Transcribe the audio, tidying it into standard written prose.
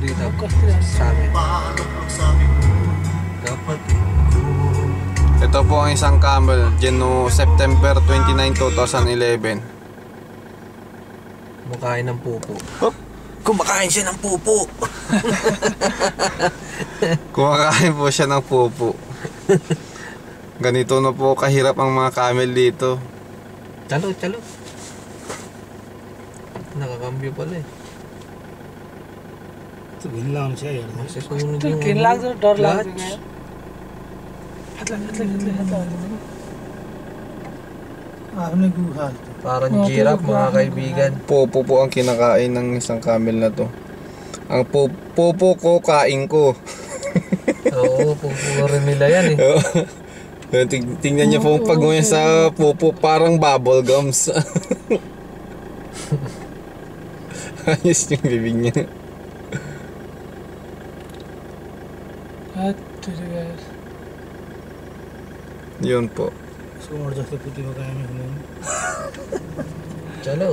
dito sa amin. Dapat Ito po ang isang camel, September 29, 2011. kumakain ng pupo. Hop! Kumakain siya ng pupo! Kumakain po siya ng pupo. Ganito na po kahirap ang mga camel dito. Chalo, chalo. Nakakambyo pala eh. Tuwin lang siya yan. Kasi sumunod yung किन लाग्छ डर लाग्छ clutch. Ano guhal? Parang giraffe mga kaibigan. Pupo po ang kinakain ng isang camel na to. Ang pupo ko, kain ko. Oo, pupo rin nila yan eh. Tingnan niyo po pag nguya sa pupo, parang bubble gums. Ayos yung bibig niya. Yun po. Sumur जस्तो पुतीको कायम हुनु Chalo.